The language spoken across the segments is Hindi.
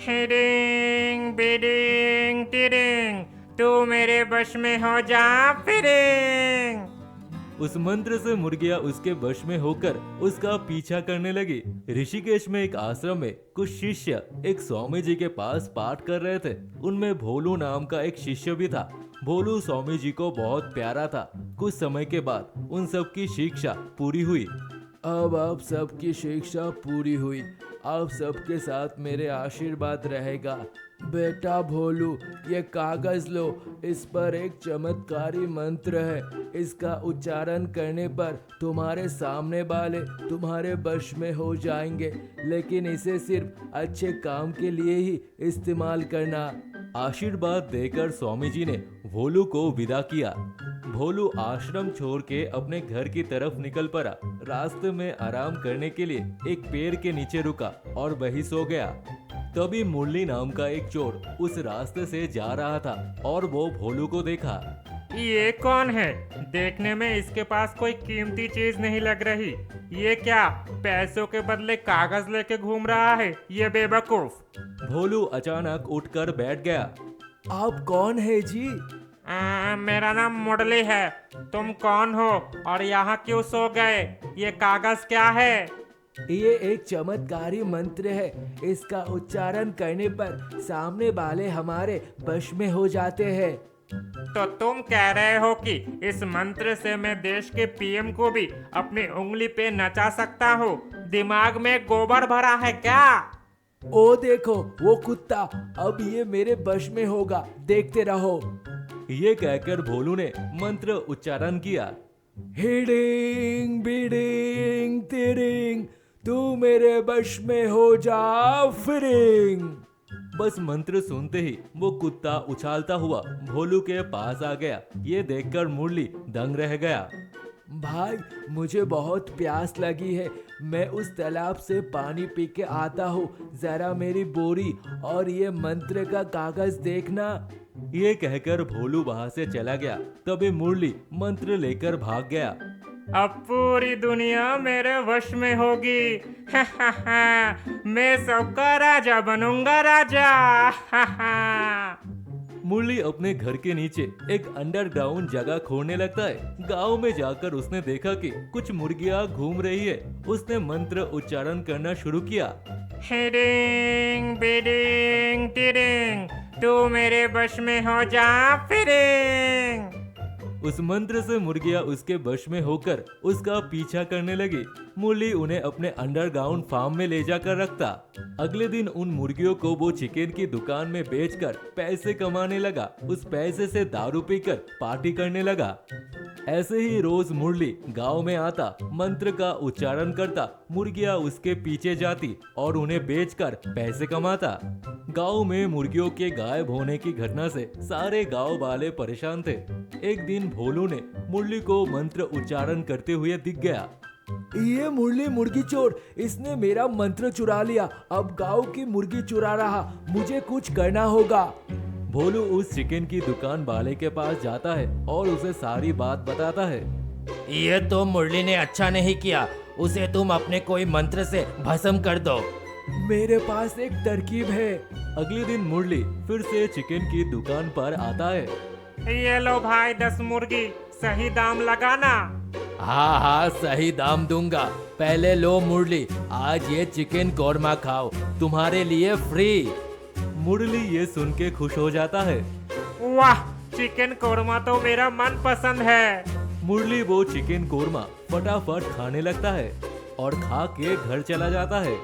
हिडिंग बिडिंग टिडिंग, तू मेरे वश में हो जा फिरिंग। उस मंत्र से मुर्गियां उसके वश में होकर उसका पीछा करने लगी। ऋषिकेश में एक आश्रम में कुछ शिष्य एक स्वामी जी के पास पाठ कर रहे थे। उनमें भोलू नाम का एक शिष्य भी था। भोलू स्वामी जी को बहुत प्यारा था। कुछ समय के बाद उन सब की शिक्षा पूरी हुई। अब आप सबकी शिक्षा पूरी हुई। आप सबके साथ मेरे आशीर्वाद रहेगा। बेटा भोलू, ये कागज लो। इस पर एक चमत्कारी मंत्र है। इसका उच्चारण करने पर तुम्हारे सामने वाले तुम्हारे वश में हो जाएंगे, लेकिन इसे सिर्फ अच्छे काम के लिए ही इस्तेमाल करना। आशीर्वाद देकर स्वामी जी ने भोलू को विदा किया। भोलू आश्रम छोड़ के अपने घर की तरफ निकल पड़ा। रास्ते में आराम करने के लिए एक पेड़ के नीचे रुका और वहीं सो गया। तभी मुरली नाम का एक चोर उस रास्ते से जा रहा था और वो भोलू को देखा। ये कौन है? देखने में इसके पास कोई कीमती चीज नहीं लग रही। ये क्या पैसों के बदले कागज लेके घूम रहा है ये बेवकूफ? भोलू अचानक उठकर बैठ गया। आप कौन है जी? मेरा नाम मुरली है। तुम कौन हो और यहाँ क्यों सो गए? ये कागज क्या है? ये एक चमत्कारी मंत्र है। इसका उच्चारण करने पर सामने वाले हमारे वश में हो जाते हैं। तो तुम कह रहे हो कि इस मंत्र से मैं देश के पीएम को भी अपनी उंगली पे नचा सकता हूँ? दिमाग में गोबर भरा है क्या? ओ देखो वो कुत्ता, अब ये मेरे वश में होगा, देखते रहो। ये कहकर भोलू ने मंत्र उच्चारण किया। हिडिंग बिडिंग तिरिंग, तू मेरे वश में हो जा फिरिंग। बस मंत्र सुनते ही वो कुत्ता उछालता हुआ भोलू के पास आ गया। ये देखकर मुरली दंग रह गया। भाई, मुझे बहुत प्यास लगी है। मैं उस तालाब से पानी पी के आता हूँ। जरा मेरी बोरी और ये मंत्र का कागज देखना। ये कहकर भोलू वहाँ से चला गया। तभी मुरली मंत्र लेकर भाग गया। अब पूरी दुनिया मेरे वश में होगी। मैं सबका राजा बनूंगा, राजा। मुरली अपने घर के नीचे एक अंडरग्राउंड जगह खोदने लगता है। गांव में जाकर उसने देखा कि कुछ मुर्गियां घूम रही है। उसने मंत्र उच्चारण करना शुरू किया। हिडिंग बिडिंग टिडिंग, तू मेरे वश में हो जा फिरिंग। उस मंत्र से मुर्गियां उसके वश में होकर उसका पीछा करने लगी। मुरली उन्हें अपने अंडरग्राउंड फार्म में ले जाकर रखता। अगले दिन उन मुर्गियों को वो चिकन की दुकान में बेचकर पैसे कमाने लगा। उस पैसे से दारू पीकर पार्टी करने लगा। ऐसे ही रोज मुरली गांव में आता, मंत्र का उच्चारण करता। मुर्गियां उसके पीछे जाती और उन्हें बेचकर पैसे कमाता। गांव में मुर्गियों के गायब होने की घटना से सारे गांव वाले परेशान थे। एक दिन भोलू ने मुरली को मंत्र उच्चारण करते हुए दिख गया। ये मुरली मुर्गी चोर, इसने मेरा मंत्र चुरा लिया। अब गांव की मुर्गी चुरा रहा। मुझे कुछ करना होगा। भोलू उस चिकन की दुकान वाले के पास जाता है और उसे सारी बात बताता है। ये तो मुरली ने अच्छा नहीं किया। उसे तुम अपने कोई मंत्र से भस्म कर दो। मेरे पास एक तरकीब है। अगले दिन मुरली फिर से चिकन की दुकान पर आता है। ये लो भाई 10 मुर्गी, सही दाम लगाना। हाँ हाँ, सही दाम दूंगा। पहले लो मुरली, आज ये चिकन कोरमा खाओ, तुम्हारे लिए फ्री। मुरली ये सुन के खुश हो जाता है। वाह, चिकन कोरमा तो मेरा मन पसंद है। मुरली वो चिकन कोरमा फटाफट खाने लगता है और खा के घर चला जाता है।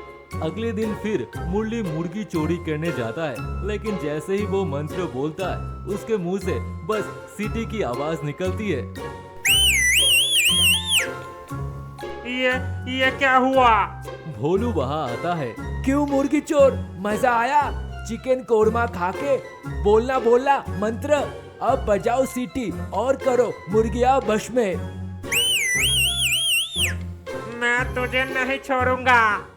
अगले दिन फिर मुरली मुर्गी चोरी करने जाता है, लेकिन जैसे ही वो मंत्र बोलता है उसके मुंह से बस सीटी की आवाज निकलती है। ये क्या हुआ? भोलू वहाँ आता है। क्यों मुर्गी चोर, मजा आया चिकन कोरमा खा के? बोलना बोलना मंत्र, अब बजाओ सीटी और करो मुर्गियां वश में। मैं तुझे नहीं छोड़ूंगा।